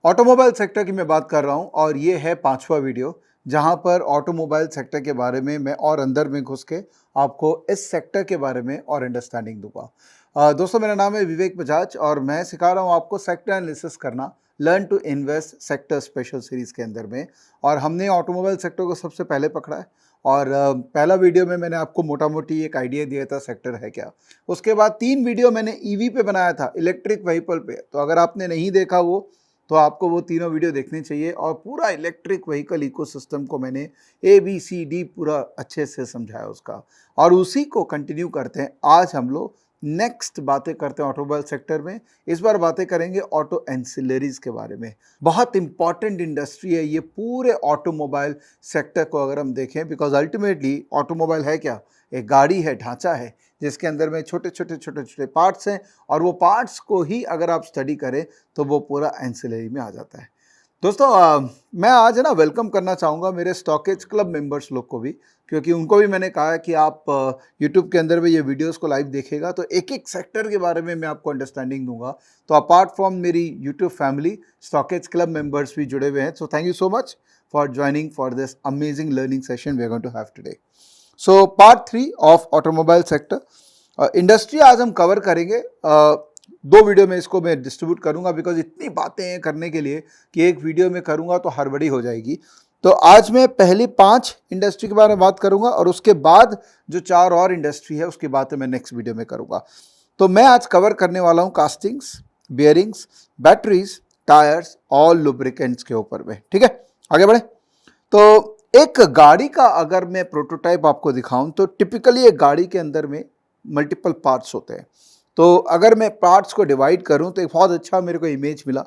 Automobile sector की मैं बात कर रहा हूं और ये है 5वां वीडियो जहां पर ऑटोमोबाइल सेक्टर के बारे में मैं और अंदर में घुस के आपको इस सेक्टर के बारे में और अंडरस्टैंडिंग दूंगा। दोस्तों, मेरा नाम है विवेक बजाज और मैं सिखा रहा हूं आपको सेक्टर एनालिसिस करना, learn to invest sector special series के अंदर में। और हमने ऑटोमोबाइल सेक्टर को सबसे पहले पकड़ा है और पहला वीडियो में मैंने आपको मोटा मोटी एक आइडिया दिया था सेक्टर है क्या। उसके बाद 3 वीडियो मैंने ईवी पे बनाया था, इलेक्ट्रिक व्हीकल पे। तो अगर आपने नहीं देखा तो आपको वो तीनों वीडियो देखनी चाहिए और पूरा इलेक्ट्रिक व्हीकल इकोसिस्टम को मैंने ABCD पूरा अच्छे से समझाया उसका, और उसी को कंटिन्यू करते हैं। आज हम लोग नेक्स्ट बातें करते हैं ऑटोमोबाइल सेक्टर में। इस बार बातें करेंगे ऑटो एंसिलरीज के बारे में। बहुत इंपॉर्टेंट इंडस्ट्री है ये पूरे ऑटोमोबाइल सेक्टर को अगर हम देखें, बिकॉज अल्टीमेटली ऑटोमोबाइल है क्या? एक गाड़ी है, ढांचा है जिसके अंदर में छोटे छोटे पार्ट्स हैं, और वो पार्ट्स को ही अगर आप स्टडी करें तो वो पूरा एंसिलरी में आ जाता है। दोस्तों, मैं आज है ना वेलकम करना चाहूँगा मेरे स्टॉकेज क्लब मेंबर्स लोग को भी, क्योंकि उनको भी मैंने कहा है कि आप यूट्यूब के अंदर में ये वीडियोस को लाइव देखेगा तो एक एक सेक्टर के बारे में मैं आपको अंडरस्टैंडिंग दूंगा। तो अपार्ट फ्रॉम मेरी YouTube family, StockEdge club members भी जुड़े हुए हैं। So thank you so much for joining for this amazing learning session we are going to have today. So part 3 of automobile sector industry आज हम cover करेंगे। 2 video में इसको मैं डिस्ट्रीब्यूट करूंगा, बिकॉज इतनी बातें हैं करने के लिए कि एक वीडियो में करूंगा तो हड़बड़ी हो जाएगी। तो आज मैं पहली 5 इंडस्ट्री के बारे में बात करूंगा और उसके बाद जो 4 और इंडस्ट्री है उसकी बातें मैं नेक्स्ट वीडियो में करूंगा। तो मैं आज कवर करने वाला हूं कास्टिंग्स, बियरिंग्स, बैटरीज, टायर्स और लुब्रिकेंट्स के ऊपर में। ठीक है, आगे बढ़े। तो एक गाड़ी का अगर मैं प्रोटोटाइप आपको दिखाऊं तो टिपिकली एक गाड़ी के अंदर में मल्टीपल पार्ट्स होते हैं। तो अगर मैं पार्ट्स को डिवाइड करूं तो एक बहुत अच्छा मेरे को इमेज मिला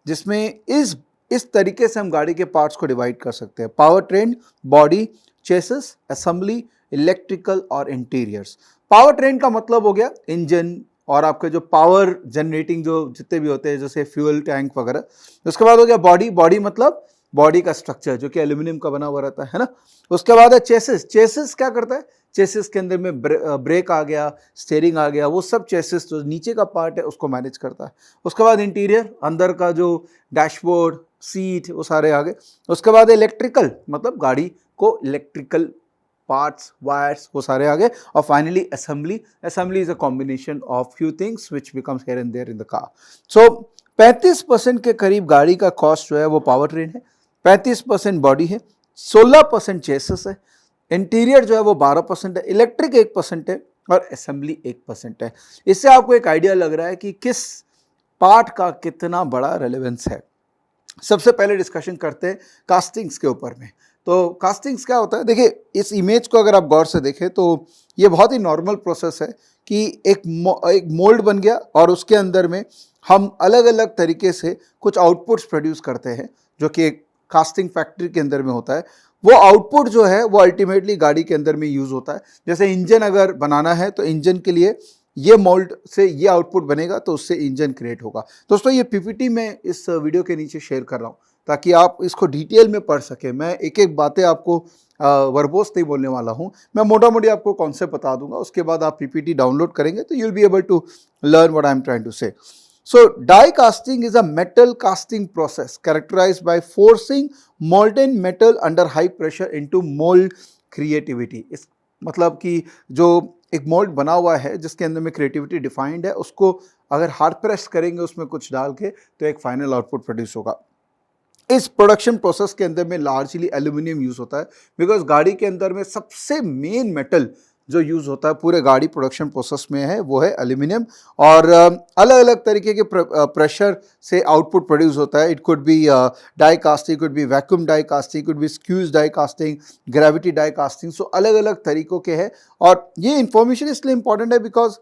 जिसमें इस तरीके से हम गाड़ी के पार्ट्स को डिवाइड कर सकते हैं। Power train, body, chassis, assembly, electrical और इंटीरियर्स। पावर ट्रेन का मतलब हो गया इंजन और आपके जो पावर जनरेटिंग जो जितने भी होते हैं, जैसे फ्यूल टैंक वगैरह। उसके बाद हो गया बॉडी। बॉडी मतलब बॉडी का स्ट्रक्चर जो कि एल्यूमिनियम का बना हुआ रहता है ना। उसके बाद है चेसिस। चेसिस क्या करता है? चेसिस के अंदर में ब्रेक आ गया, स्टीयरिंग आ गया, वो सब चेसिस जो नीचे का पार्ट है उसको मैनेज करता है। उसके बाद इंटीरियर, अंदर का जो डैशबोर्ड, सीट, वो सारे आ गए। उसके बाद इलेक्ट्रिकल मतलब गाड़ी को इलेक्ट्रिकल पार्ट्स, वायर्स, वो सारे आ गए। और finally assembly. Assembly is a combination of few things which becomes here and there in the car. So 35% के करीब गाड़ी का कॉस्ट जो है वो पावर ट्रेन है, 35% बॉडी है, 16% चेसिस है, इंटीरियर जो है वो 12% है, इलेक्ट्रिक 1% है और असेंबली 1% है। इससे आपको एक आइडिया लग रहा है कि किस पार्ट का कितना बड़ा रेलेवेंस है। सबसे पहले डिस्कशन करते हैं कास्टिंग्स के ऊपर में। तो कास्टिंग्स क्या होता है? देखिए, इस इमेज को अगर आप गौर से देखें तो ये बहुत ही नॉर्मल प्रोसेस है कि एक मोल्ड बन गया और उसके अंदर में हम अलग अलग तरीके से कुछ आउटपुट्स प्रोड्यूस करते हैं जो कि एक कास्टिंग फैक्ट्री के अंदर में होता है। वो आउटपुट जो है वो अल्टीमेटली गाड़ी के अंदर में यूज होता है। जैसे इंजन अगर बनाना है तो इंजन के लिए ये मोल्ड से ये आउटपुट बनेगा तो उससे इंजन क्रिएट होगा। दोस्तों, ये PPT मैं इस वीडियो के नीचे शेयर कर रहा हूँ ताकि आप इसको डिटेल में पढ़ सकें। मैं एक एक बातें आपको वर्बोस नहीं बोलने वाला हूँ, मैं मोटा मोटी आपको कॉन्सेप्ट बता दूंगा। उसके बाद आप PPT डाउनलोड करेंगे तो you will be able to learn what I am trying to say. So die casting is a metal casting process characterized by forcing molten metal under high pressure into mold creativity। इस मतलब कि जो एक mould बना हुआ है जिसके अंदर में क्रिएटिविटी डिफाइंड है, उसको अगर हार्ड प्रेस करेंगे उसमें कुछ डाल के तो एक फाइनल आउटपुट प्रोड्यूस होगा। इस प्रोडक्शन प्रोसेस के अंदर में लार्जली एल्यूमिनियम यूज होता है, बिकॉज गाड़ी के अंदर में सबसे मेन मेटल जो यूज होता है पूरे गाड़ी प्रोडक्शन प्रोसेस में है वो है एल्यूमिनियम। और अलग अलग तरीके के प्रेशर से आउटपुट प्रोड्यूस होता है। It could be die casting, could be vacuum die casting, could be squeeze die casting, gravity die casting. So अलग अलग तरीकों के हैं और ये इंफॉर्मेशन इसलिए इंपॉर्टेंट है बिकॉज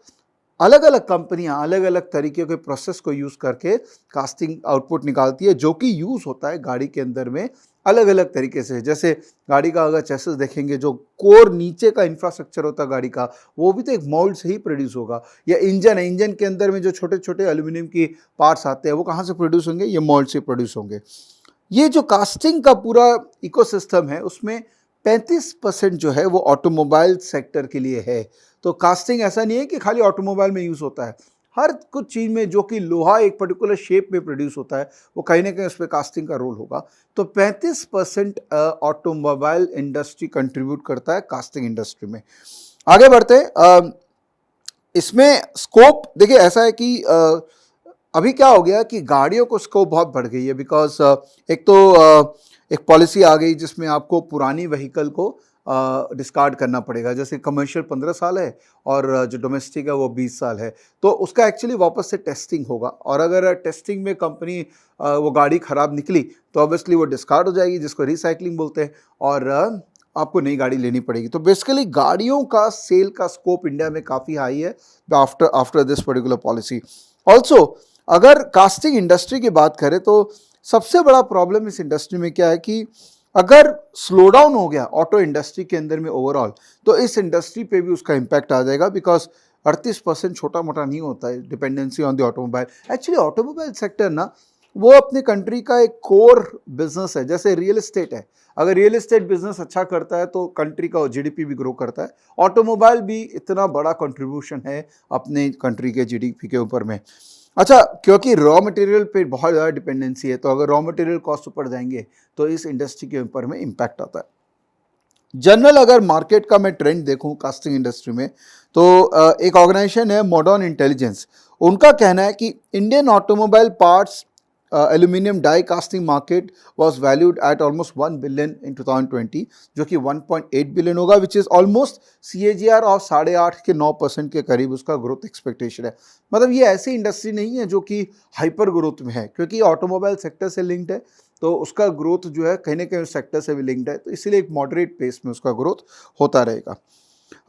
अलग अलग कंपनियां अलग अलग तरीके के प्रोसेस को यूज करके कास्टिंग आउटपुट निकालती है जो कि यूज होता है गाड़ी के अंदर में अलग अलग तरीके से। जैसे गाड़ी का अगर चेसिस देखेंगे, जो कोर नीचे का इंफ्रास्ट्रक्चर होता है गाड़ी का, वो भी तो एक मोल्ड से ही प्रोड्यूस होगा। या इंजन है, इंजन के अंदर में जो छोटे छोटे एल्यूमिनियम की पार्ट्स आते हैं वो कहाँ से प्रोड्यूस होंगे? ये मोल्ड से प्रोड्यूस होंगे। ये जो कास्टिंग का पूरा इकोसिस्टम है उसमें 35% जो है वो ऑटोमोबाइल सेक्टर के लिए है। तो कास्टिंग ऐसा नहीं है कि खाली ऑटोमोबाइल में यूज होता है, हर कुछ चीज़ में जो कि लोहा एक पर्टिकुलर शेप में प्रोड्यूस होता है वो कहीं ना कहीं उस पर कास्टिंग का रोल होगा। तो 35% ऑटोमोबाइल इंडस्ट्री कंट्रीब्यूट करता है कास्टिंग इंडस्ट्री में। आगे बढ़ते हैं। इसमें स्कोप देखिए ऐसा है कि अभी क्या हो गया कि गाड़ियों को स्कोप बहुत बढ़ गई है, बिकॉज एक तो एक पॉलिसी आ गई जिसमें आपको पुरानी व्हीकल को डिस्कार्ड करना पड़ेगा। जैसे कमर्शियल 15 साल है और जो डोमेस्टिक है वो 20 साल है, तो उसका एक्चुअली वापस से टेस्टिंग होगा, और अगर टेस्टिंग में कंपनी वो गाड़ी खराब निकली तो ऑब्वियसली वो डिस्कार्ड हो जाएगी, जिसको रिसाइकलिंग बोलते हैं, और आपको नई गाड़ी लेनी पड़ेगी। तो बेसिकली गाड़ियों का सेल का स्कोप इंडिया में काफ़ी हाई है after this particular policy. Also अगर कास्टिंग इंडस्ट्री की बात करें तो सबसे बड़ा प्रॉब्लम इस इंडस्ट्री में क्या है कि अगर स्लो डाउन हो गया ऑटो इंडस्ट्री के अंदर में ओवरऑल, तो इस इंडस्ट्री पे भी उसका इम्पैक्ट आ जाएगा, बिकॉज 38% छोटा मोटा नहीं होता है dependency on the automobile. Actually automobile sector ना वो अपने कंट्री का एक कोर बिजनेस है, जैसे रियल एस्टेट है। अगर रियल एस्टेट बिजनेस अच्छा करता है तो कंट्री का जीडीपी भी ग्रो करता है। ऑटोमोबाइल भी इतना बड़ा कंट्रीब्यूशन है अपने कंट्री के जीडीपी के ऊपर में। अच्छा, क्योंकि रॉ मटेरियल पे बहुत ज़्यादा डिपेंडेंसी है, तो अगर रॉ मटेरियल कॉस्ट ऊपर जाएंगे तो इस इंडस्ट्री के ऊपर में इम्पैक्ट आता है। जनरल अगर मार्केट का मैं ट्रेंड देखूं कास्टिंग इंडस्ट्री में, तो एक ऑर्गेनाइजेशन है मॉडर्न इंटेलिजेंस, उनका कहना है कि Indian automobile parts aluminium die casting market was valued at almost 1 billion in 2020, जो कि 1.8 बिलियन होगा, which is almost CAGR of 8.5 के 9% के करीब उसका ग्रोथ एक्सपेक्टेशन है। मतलब ये ऐसी इंडस्ट्री नहीं है जो कि हाइपर ग्रोथ में है, क्योंकि ऑटोमोबाइल सेक्टर से लिंक्ड है, तो उसका ग्रोथ जो है कहीं ना कहीं उस सेक्टर से भी लिंक्ड है, तो इसीलिए एक मॉडरेट पेस में उसका ग्रोथ होता रहेगा।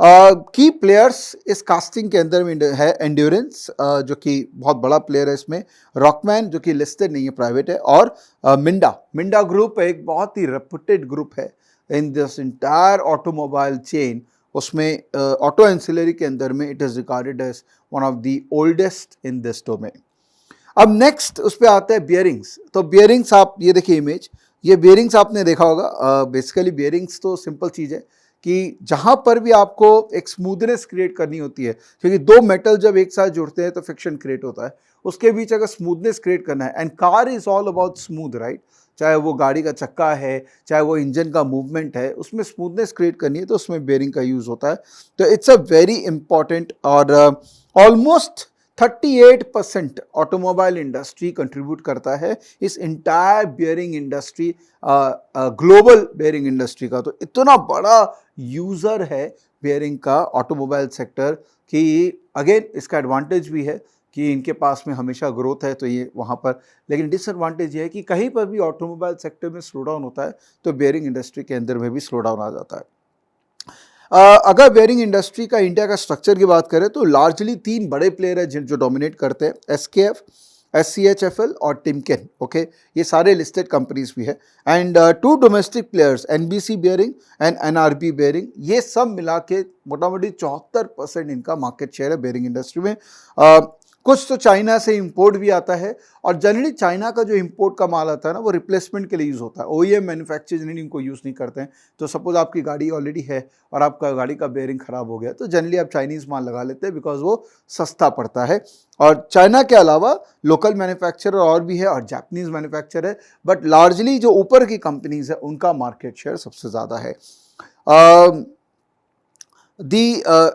की प्लेयर्स इस कास्टिंग के अंदर में है एंड्योरेंस, जो कि बहुत बड़ा प्लेयर है इसमें, रॉकमैन जो कि लिस्टेड नहीं है, प्राइवेट है, और मिंडा ग्रुप एक बहुत ही रेपुटेड ग्रुप है in this entire automobile chain. उसमें ऑटो एंसिलरी के अंदर में it is regarded as one of the oldest in this domain. अब नेक्स्ट उस पर आता है बियरिंग्स। तो बियरिंग्स आप ये देखिए इमेज, ये बियरिंग्स आपने देखा होगा। बेसिकली बियरिंग्स तो सिंपल चीज़ है कि जहाँ पर भी आपको एक स्मूथनेस क्रिएट करनी होती है, क्योंकि दो मेटल जब एक साथ जुड़ते हैं तो फ्रिक्शन क्रिएट होता है, उसके बीच अगर स्मूथनेस क्रिएट करना है, and car is all about smooth, right, चाहे वो गाड़ी का चक्का है, चाहे वो इंजन का मूवमेंट है, उसमें स्मूथनेस क्रिएट करनी है तो उसमें बेयरिंग का यूज़ होता है। तो इट्स अ वेरी इंपॉर्टेंट, और ऑलमोस्ट 38% ऑटोमोबाइल इंडस्ट्री कंट्रीब्यूट करता है इस entire bearing industry, global bearing industry का। तो इतना बड़ा यूज़र है बियरिंग का ऑटोमोबाइल सेक्टर कि अगेन इसका एडवांटेज भी है कि इनके पास में हमेशा ग्रोथ है, तो ये वहाँ पर, लेकिन डिसएडवांटेज ये है कि कहीं पर भी ऑटोमोबाइल सेक्टर में स्लो डाउन होता है तो बियरिंग इंडस्ट्री के अंदर में भी स्लो डाउन आ जाता है। अगर बेयरिंग इंडस्ट्री का इंडिया का स्ट्रक्चर की बात करें तो लार्जली 3 बड़े प्लेयर हैं जो डोमिनेट करते हैं, SKF, SCHFL और टिमकेन। ओके, ये सारे लिस्टेड कंपनीज भी है, and 2 domestic players, NBC bearing and NRB bearing, ये सब मिला के मोटा मोटी 74% इनका मार्केट शेयर है बेयरिंग इंडस्ट्री में। कुछ तो चाइना से इंपोर्ट भी आता है, और जनरली चाइना का जो इंपोर्ट का माल आता है ना वो रिप्लेसमेंट के लिए यूज़ होता है, OEM मैन्युफैक्चरर इनको यूज़ नहीं करते हैं। तो सपोज आपकी गाड़ी ऑलरेडी है और आपका गाड़ी का बेयरिंग ख़राब हो गया तो जनरली आप चाइनीज़ माल लगा लेते हैं, बिकॉज वो सस्ता पड़ता है। और चाइना के अलावा लोकल मैन्युफैक्चरर और भी है और जापानीज़ मैन्युफैक्चरर है, बट लार्जली जो ऊपर की कंपनीज है उनका मार्केट शेयर सबसे ज़्यादा है।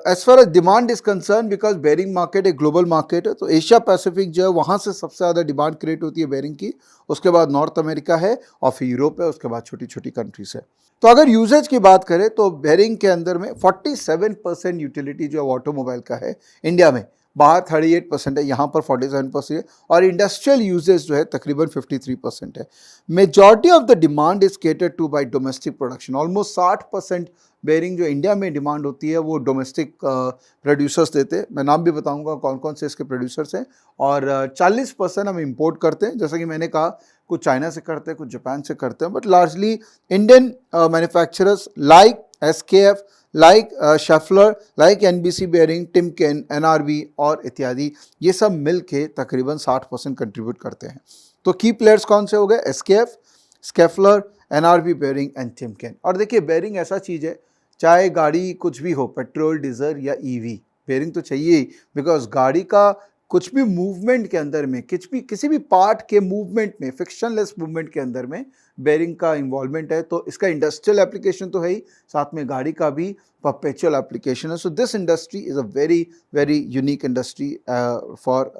as far as demand is concerned, because bearing market एक ग्लोबल मार्केट है, तो एशिया पैसिफिक जो है वहाँ से सबसे ज़्यादा डिमांड क्रिएट होती है बेयरिंग की, उसके बाद नॉर्थ अमेरिका है और फिर यूरोप है, उसके बाद छोटी छोटी कंट्रीज है। तो अगर यूजेज की बात करें तो बेयरिंग के अंदर में 47% यूटिलिटी जो ऑटोमोबाइल का है इंडिया में, बाहर 38% है, यहाँ पर 47% है, और इंडस्ट्रियल यूजेज जो है तकरीबन 53% है। Majority of the demand is catered to by domestic production. Almost 60% bearing जो इंडिया में डिमांड होती है वो डोमेस्टिक प्रोड्यूसर्स देते हैं। मैं नाम भी बताऊंगा कौन कौन से इसके प्रोड्यूसर्स हैं, और 40% हम इंपोर्ट करते हैं, जैसा कि मैंने कहा, कुछ चाइना से करते हैं, कुछ जापान से करते हैं, but largely Indian manufacturers like SKF, like Schaeffler, like NBC bearing, Timken, NRB और इत्यादि, ये सब मिल के तकरीबन 60% कंट्रीब्यूट करते हैं। तो की प्लेयर्स कौन से हो गए? SKF, स्केफलर, NRB bearing and Timken. और देखिए बेयरिंग ऐसा चीज़ है, चाहे गाड़ी कुछ भी हो, पेट्रोल, डीजल या EV, बेयरिंग तो चाहिए ही, बिकॉज गाड़ी का कुछ भी मूवमेंट के अंदर में किसी भी पार्ट के मूवमेंट में, फ्रिक्शनलेस मूवमेंट के अंदर में बेरिंग का इन्वॉल्वमेंट है। तो इसका इंडस्ट्रियल एप्लीकेशन तो है ही, साथ में गाड़ी का भी परपेचुअल एप्लीकेशन है। So this industry is a very very unique industry for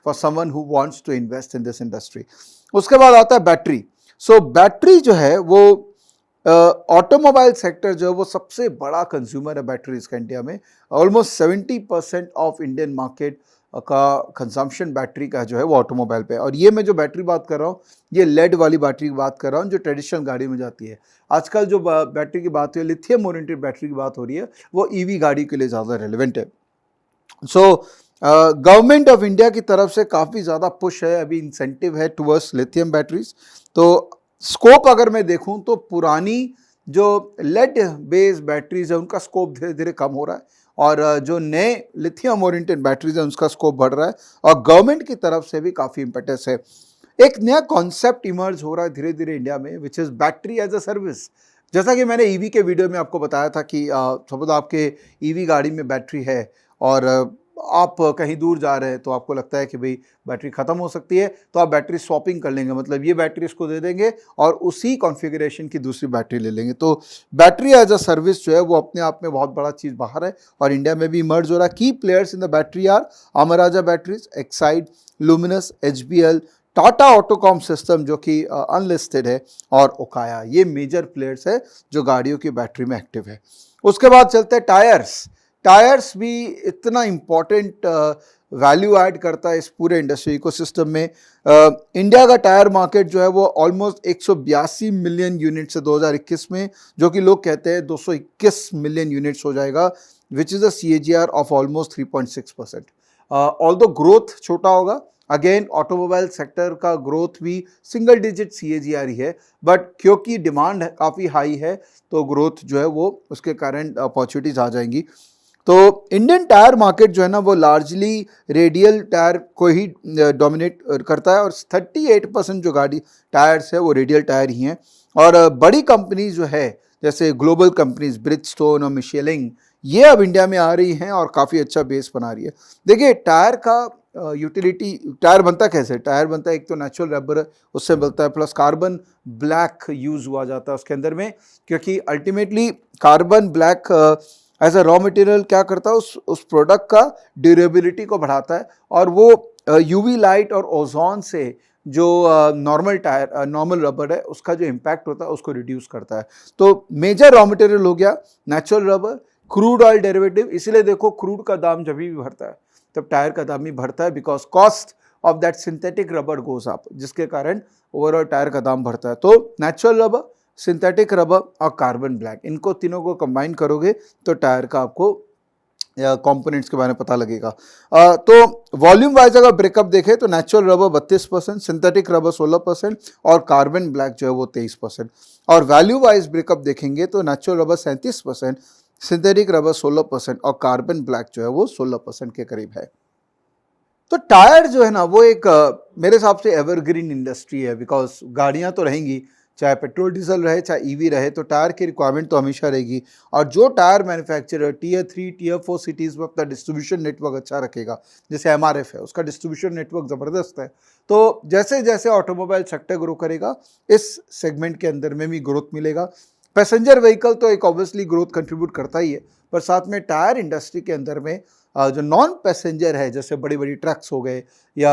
someone who wants to invest in this industry. उसके बाद आता है बैटरी। सो बैटरी जो है वो ऑटोमोबाइल सेक्टर जो है वो सबसे बड़ा कंज्यूमर है बैटरीज का इंडिया में। ऑलमोस्ट 70% ऑफ इंडियन मार्केट का कंजम्पशन बैटरी का जो है वो ऑटोमोबाइल पे है। और ये मैं जो बैटरी बात कर रहा हूँ, ये लेड वाली बैटरी की बात कर रहा हूँ जो ट्रेडिशनल गाड़ी में जाती है। आजकल जो बैटरी की बात हो रही है, लिथियम ओरिएंटेड बैटरी की बात हो रही है, वो ईवी गाड़ी के लिए ज़्यादा रेलिवेंट है। सो गवर्नमेंट ऑफ इंडिया की तरफ से काफ़ी ज़्यादा पुश है, अभी इंसेंटिव है टुवर्ड्स लिथियम बैटरीज। तो स्कोप अगर मैं देखूं तो पुरानी जो लेड बेस्ड बैटरीज है उनका स्कोप धीरे धीरे कम हो रहा है, और जो नए लिथियम ओरिएंटेड बैटरीज है उसका स्कोप बढ़ रहा है, और गवर्नमेंट की तरफ से भी काफ़ी इंपैक्ट है। एक नया कॉन्सेप्ट इमर्ज हो रहा है धीरे धीरे इंडिया में, which is battery as a service. जैसा कि मैंने ईवी के वीडियो में आपको बताया था कि सपोज आपके ईवी गाड़ी में बैटरी है और आप कहीं दूर जा रहे हैं तो आपको लगता है कि भाई बैटरी ख़त्म हो सकती है, तो आप बैटरी स्वैपिंग कर लेंगे, मतलब ये बैटरी इसको दे देंगे और उसी कॉन्फ़िगरेशन की दूसरी बैटरी ले लेंगे। तो बैटरी एज अ सर्विस जो है वो अपने आप में बहुत बड़ा चीज़ बाहर है, और इंडिया में भी इमर्ज हो रहा है। की players in the battery are Amar batteries, Exide, Luminous, HBL, Tata AutoComp system जो कि अनलिस्टेड है, और ओकाया। ये मेजर प्लेयर्स है जो गाड़ियों की बैटरी में एक्टिव है। उसके बाद चलते हैं टायर्स भी इतना इम्पॉर्टेंट वैल्यू ऐड करता है इस पूरे इंडस्ट्री इकोसिस्टम में। इंडिया का टायर मार्केट जो है वो ऑलमोस्ट 182 मिलियन यूनिट्स है 2021 में, जो कि लोग कहते हैं 221 मिलियन यूनिट्स हो जाएगा, which is a CAGR of almost 3.6%। Although growth छोटा होगा, अगेन ऑटोमोबाइल सेक्टर का ग्रोथ भी सिंगल डिजिट CAGR ही है, बट क्योंकि डिमांड काफ़ी हाई है तो ग्रोथ जो है वो उसके कारण अपॉर्चुनिटीज आ जाएंगी। तो इंडियन टायर मार्केट जो है ना वो लार्जली रेडियल टायर को ही डोमिनेट करता है, और 38% जो गाड़ी टायर्स है वो रेडियल टायर ही हैं। और बड़ी कंपनीज जो है जैसे ग्लोबल कंपनीज ब्रिजस्टोन और मिशेलिन, ये अब इंडिया में आ रही हैं और काफ़ी अच्छा बेस बना रही है। देखिए टायर का यूटिलिटी, टायर बनता कैसे? टायर बनता है, एक तो नेचुरल रबर उससे बनता है, प्लस कार्बन ब्लैक यूज़ हुआ जाता है उसके अंदर में, क्योंकि ultimately carbon black as a raw material क्या करता है, उस प्रोडक्ट का ड्यूरेबिलिटी को बढ़ाता है, और वो UV लाइट और ओजोन से जो नॉर्मल रबर है उसका जो इम्पैक्ट होता है उसको रिड्यूस करता है। तो मेजर रॉ मटेरियल हो गया natural rubber, crude oil derivative. इसीलिए देखो क्रूड का दाम जब भी बढ़ता है तब टायर का दाम भी बढ़ता है, because cost of that synthetic rubber goes up, जिसके कारण ओवरऑल टायर का दाम बढ़ता है। तो नेचुरल रबर, सिंथेटिक रबर और कार्बन ब्लैक, इनको तीनों को कंबाइन करोगे तो टायर का आपको कंपोनेंट्स के बारे में पता लगेगा। तो वॉल्यूम वाइज अगर ब्रेकअप देखें तो नेचुरल रबर 32%, सिंथेटिक रबर 16% और कार्बन ब्लैक जो है वो 23%। और वैल्यू वाइज ब्रेकअप देखेंगे तो नेचुरल रबर 37%, सिंथेटिक रबर 16% और कार्बन ब्लैक जो है वो 16% के करीब है। तो टायर जो है ना वो एक मेरे हिसाब से एवरग्रीन इंडस्ट्री है, बिकॉज गाड़ियां तो रहेंगी, चाहे पेट्रोल डीजल रहे चाहे ईवी रहे, तो टायर की रिक्वायरमेंट तो हमेशा रहेगी। और जो tyre manufacturer Tier 3 Tier 4 cities में अपना डिस्ट्रीब्यूशन नेटवर्क अच्छा रखेगा, जैसे MRF है, उसका डिस्ट्रीब्यूशन नेटवर्क ज़बरदस्त है, तो जैसे जैसे ऑटोमोबाइल सेक्टर ग्रो करेगा इस सेगमेंट के अंदर में भी ग्रोथ मिलेगा। पैसेंजर व्हीकल तो एक ऑब्वियसली ग्रोथ कंट्रीब्यूट करता ही है, पर साथ में टायर इंडस्ट्री के अंदर में जो नॉन पैसेंजर है, जैसे बड़ी बड़ी ट्रक्स हो गए या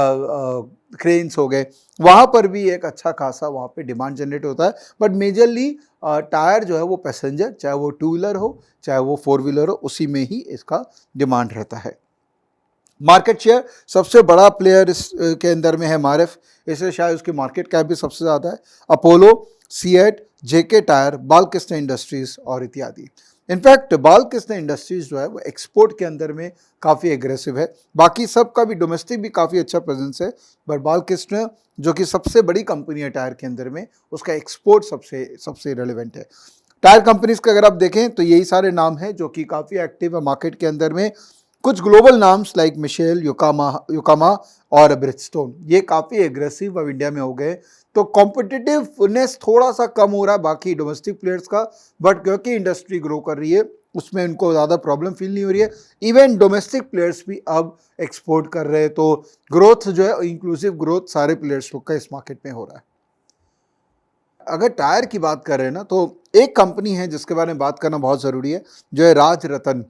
क्रेन्स हो गए, वहाँ पर भी एक अच्छा खासा वहाँ पे डिमांड जनरेट होता है। बट मेजरली टायर जो है वो पैसेंजर, चाहे वो 2 व्हीलर हो चाहे वो 4 व्हीलर हो, उसी में ही इसका डिमांड रहता है। मार्केट शेयर सबसे बड़ा प्लेयर के अंदर में है MRF, इसलिए शायद उसकी मार्केट कैप भी सबसे ज़्यादा है। Apollo, CEAT, JK tyre, Balkrishna industries और इत्यादि। इनफैक्ट बालकृष्ण इंडस्ट्रीज जो है वो एक्सपोर्ट के अंदर में काफ़ी एग्रेसिव है, बाकी सबका भी डोमेस्टिक भी काफ़ी अच्छा प्रेजेंस है, बट बालकृष्ण जो कि सबसे बड़ी कंपनी है टायर के अंदर में, उसका एक्सपोर्ट सबसे रेलिवेंट है। टायर कंपनीज का अगर आप देखें तो यही सारे नाम हैं जो कि काफ़ी एक्टिव है मार्केट के अंदर में। कुछ ग्लोबल नाम्स लाइक मिशेल, योकामा और ब्रिजस्टोन, ये काफ़ी एग्रेसिव अब इंडिया में हो गए। तो कॉम्पिटिटिवनेस थोड़ा सा कम हो रहा है बाकी डोमेस्टिक प्लेयर्स का, बट क्योंकि इंडस्ट्री ग्रो कर रही है उसमें इनको ज़्यादा प्रॉब्लम फील नहीं हो रही है। इवन डोमेस्टिक प्लेयर्स भी अब एक्सपोर्ट कर रहे हैं, तो ग्रोथ जो है इंक्लूसिव ग्रोथ सारे प्लेयर्स लोग का इस मार्केट में हो रहा है। अगर टायर की बात कर रहे हैं ना, तो एक कंपनी है जिसके बारे में बात करना बहुत ज़रूरी है, जो है राजरतन।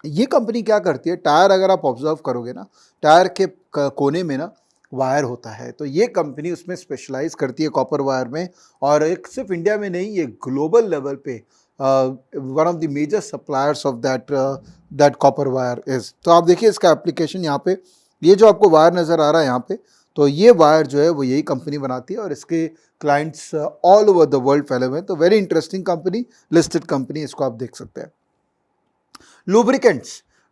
ये कंपनी क्या करती है, टायर अगर आप ऑब्जर्व करोगे ना, टायर के कोने में ना वायर होता है, तो ये कंपनी उसमें स्पेशलाइज करती है कॉपर वायर में, और एक सिर्फ इंडिया में नहीं, ये ग्लोबल लेवल पे one of the major suppliers of that copper wire is. तो आप देखिए इसका एप्लीकेशन यहाँ पे, ये जो आपको वायर नज़र आ रहा है यहाँ पे, तो ये वायर जो है वो यही कंपनी बनाती है और इसके clients all over the world फैले हुए हैं। तो very interesting company, listed company, इसको आप देख सकते हैं।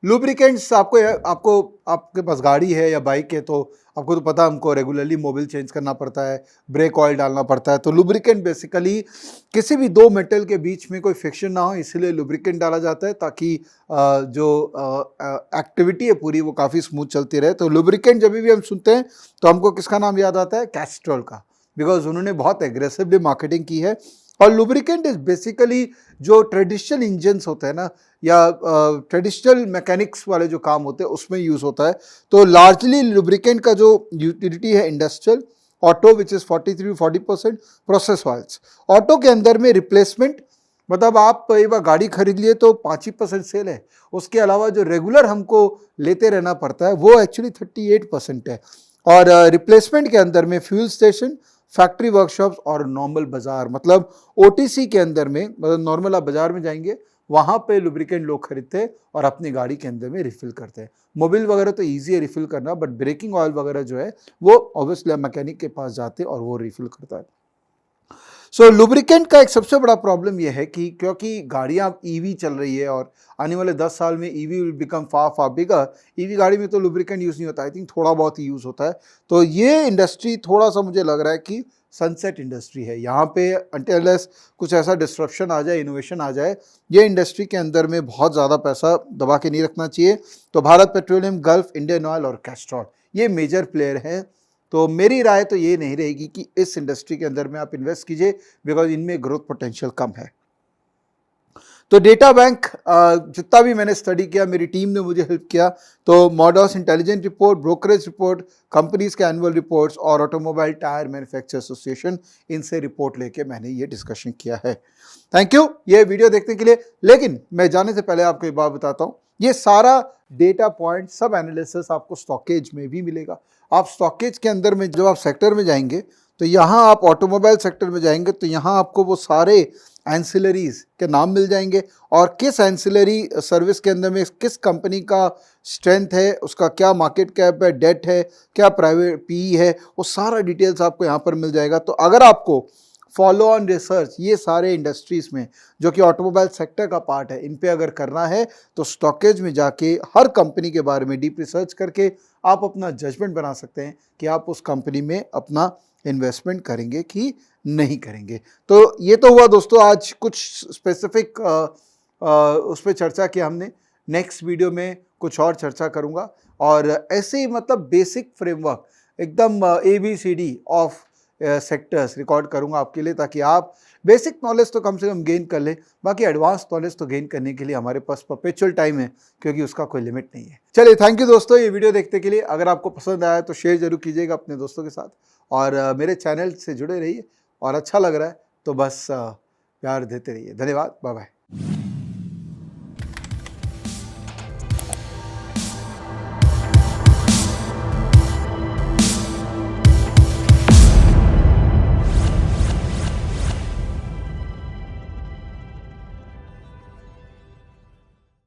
लुब्रिकेंट्स आपको आपके पास गाड़ी है या बाइक है तो आपको तो पता है, हमको रेगुलरली मोबिल चेंज करना पड़ता है, ब्रेक ऑयल डालना पड़ता है। तो लुब्रिकेंट बेसिकली किसी भी दो मेटल के बीच में कोई फ्रिक्शन ना हो, इसलिए लुब्रिकेंट डाला जाता है ताकि जो एक्टिविटी है पूरी वो काफ़ी स्मूथ चलती रहे। तो लुब्रिकेंट जब भी हम सुनते हैं तो हमको किसका नाम याद आता है, कैस्ट्रॉल का, बिकॉज उन्होंने बहुत एग्रेसिवली मार्केटिंग की है। और लुब्रिकेंट इज बेसिकली जो ट्रेडिशनल इंजन्स होते हैं ना, या ट्रेडिशनल मैकेनिक्स वाले जो काम होते हैं उसमें यूज़ होता है। तो लार्जली लुब्रिकेंट का जो यूटिलिटी है industrial, auto which is 43-40%, process valves. Auto के अंदर में रिप्लेसमेंट, मतलब आप एक बार गाड़ी खरीद लिए तो 5% सेल है, उसके अलावा जो रेगुलर हमको लेते रहना पड़ता है वो एक्चुअली 38% है। और रिप्लेसमेंट के अंदर में फ्यूल स्टेशन, फैक्ट्री वर्कशॉप्स और नॉर्मल बाजार, मतलब ओटीसी के अंदर में, मतलब नॉर्मल आप बाजार में जाएंगे वहाँ पे लुब्रिकेंट लोग खरीदते हैं और अपनी गाड़ी के अंदर में रिफिल करते हैं। मोबिल वगैरह तो ईजी है रिफिल करना, बट ब्रेकिंग ऑयल वगैरह जो है वो ऑब्वियसली मैकेनिक के पास जाते हैं और वो रिफिल करता है। सो लुब्रिकेंट का एक सबसे बड़ा प्रॉब्लम यह है कि क्योंकि गाड़ियाँ ईवी चल रही है और आने वाले 10 साल में EV will become far bigger, EV गाड़ी में तो लुब्रिकेंट यूज़ नहीं होता, आई थिंक थोड़ा बहुत ही यूज़ होता है। तो ये इंडस्ट्री थोड़ा सा मुझे लग रहा है कि सनसेट इंडस्ट्री है, यहाँ पे अनटिल कुछ ऐसा डिस्ट्रप्शन आ जाए, इनोवेशन आ जाए, ये इंडस्ट्री के अंदर में बहुत ज़्यादा पैसा दबा के नहीं रखना चाहिए। तो Bharat petroleum, gulf, Indian oil और कैस्ट्रॉल ये मेजर प्लेयर हैं। तो मेरी राय तो ये नहीं रहेगी कि इस इंडस्ट्री के अंदर में आप इन्वेस्ट कीजिए, बिकॉज इनमें ग्रोथ पोटेंशियल कम है। तो डेटा बैंक जितना भी मैंने स्टडी किया, मेरी टीम ने मुझे हेल्प किया, तो Mordor's intelligent report, brokerage report, companies के एनुअल रिपोर्ट्स और ऑटोमोबाइल टायर मैन्युफैक्चर एसोसिएशन, इनसे रिपोर्ट लेके मैंने ये डिस्कशन किया है। थैंक यू ये वीडियो देखने के लिए। लेकिन मैं जाने से पहले आपको एक बात बताता हूँ, ये सारा डेटा पॉइंट सब एनालिसिस आपको स्टॉकेज में भी मिलेगा। आप स्टॉकेज के अंदर में जब आप सेक्टर में जाएंगे तो यहाँ आप ऑटोमोबाइल सेक्टर में जाएंगे तो यहाँ आपको वो सारे एंसिलरीज के नाम मिल जाएंगे और किस एंसिलरी सर्विस के अंदर में किस कंपनी का स्ट्रेंथ है, उसका क्या मार्केट कैप है, डेट है, क्या प्राइवेट पीई है, वो सारा डिटेल्स आपको यहाँ पर मिल जाएगा। तो अगर आपको फॉलो ऑन रिसर्च ये सारे इंडस्ट्रीज़ में जो कि ऑटोमोबाइल सेक्टर का पार्ट है, इन पे अगर करना है तो स्टॉकेज में जाके हर कंपनी के बारे में डीप रिसर्च करके आप अपना जजमेंट बना सकते हैं कि आप उस कंपनी में अपना इन्वेस्टमेंट करेंगे कि नहीं करेंगे। तो ये तो हुआ दोस्तों आज कुछ स्पेसिफिक उस पर चर्चा की हमने। नेक्स्ट वीडियो में कुछ और चर्चा करूँगा और ऐसे ही मतलब बेसिक फ्रेमवर्क एकदम ABCD ऑफ सेक्टर्स रिकॉर्ड करूंगा आपके लिए, ताकि आप बेसिक नॉलेज तो कम से कम गेन कर लें। बाकी एडवांस नॉलेज तो गेन करने के लिए हमारे पास परपेचुअल टाइम है, क्योंकि उसका कोई लिमिट नहीं है। चलिए, थैंक यू दोस्तों ये वीडियो देखने के लिए। अगर आपको पसंद आया तो शेयर जरूर कीजिएगा अपने दोस्तों के साथ और मेरे चैनल से जुड़े रहिए, और अच्छा लग रहा है तो बस प्यार देते रहिए। धन्यवाद, बाय बाय।